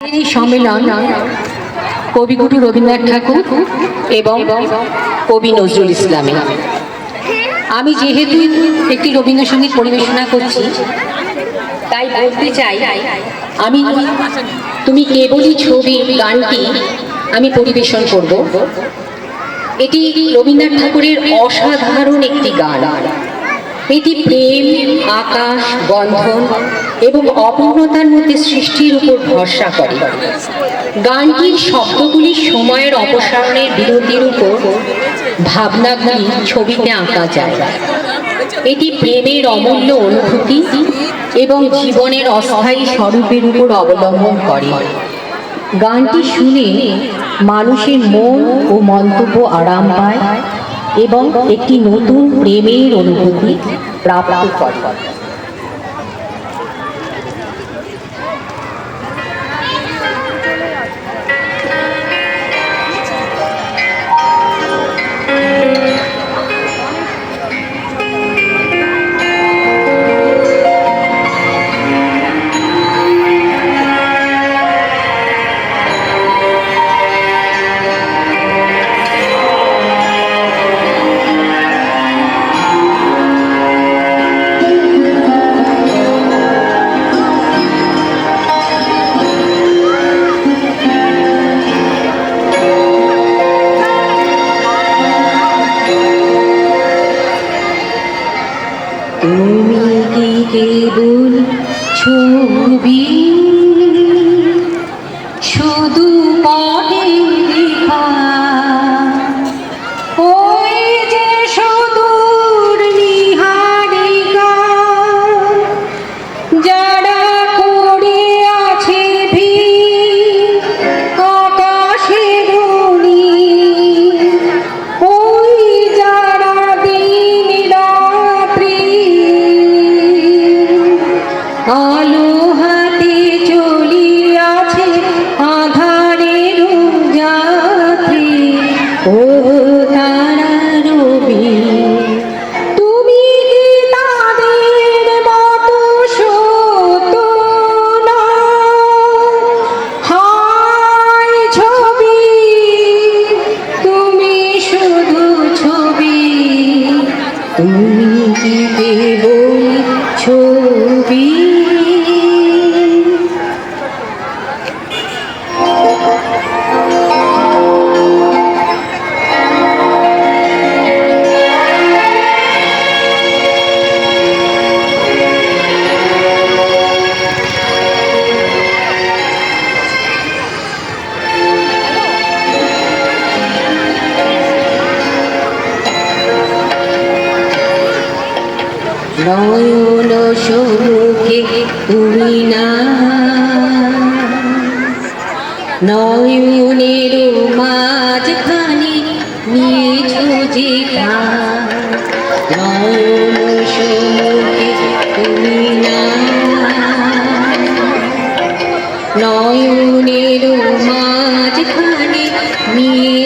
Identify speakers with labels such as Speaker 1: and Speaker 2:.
Speaker 1: এই সম্মেলন কবিগুরু রবীন্দ্রনাথ ঠাকুর এবং কবি নজরুল ইসলামের। আমি যেহেতু একটি রবীন্দ্রসঙ্গীত পরিবেশনা করছি, তাই বলতে চাই আমি তুমি কেবলই ছবি গানটি আমি পরিবেশন করব। এটি রবীন্দ্রনাথ ঠাকুরের অসাধারণ একটি গান। এটি প্রেম, আকাশ, বন্ধন এবং অপূর্ণতার মধ্যে সৃষ্টির উপর ভরসা করে। গানটির শব্দগুলি সময়ের অপসারণের বিরতির উপর ভাবনাগুলি ছবিতে আঁকা যায়। এটি প্রেমের অমূল্য অনুভূতি এবং জীবনের অস্থায়ী স্বরূপের উপর অবলম্বন করে। গানটি শুনে মানুষের মন ও মন্তব্য আরাম পায় এবং একটি নতুন প্রেমের অনুভূতি প্রাপ্ত করে। তুমি কি কেবল ছবি, শুধু পথে লেখা, ওই যে সুদূর নিহারিকা, যারা করে আছে ভিড় আকাশের নীল, ওই যারা দিন রাত্রি আলো হাতে চলিয়াছে আধারের যাত্রী, ও তারা রবি, তুমি কি তাদের মতো সত্য না? হায় ছবি, তুমি শুধু ছবি, তুমি কি কেবল ছবি। নয়ন সম্মুখে তুমি না, নয়নের মাঝখানে নিয়েছো যে ঠাঁই, নয়ন সম্মুখে তুমি না, নয়নের মাঝখানে নিয়ে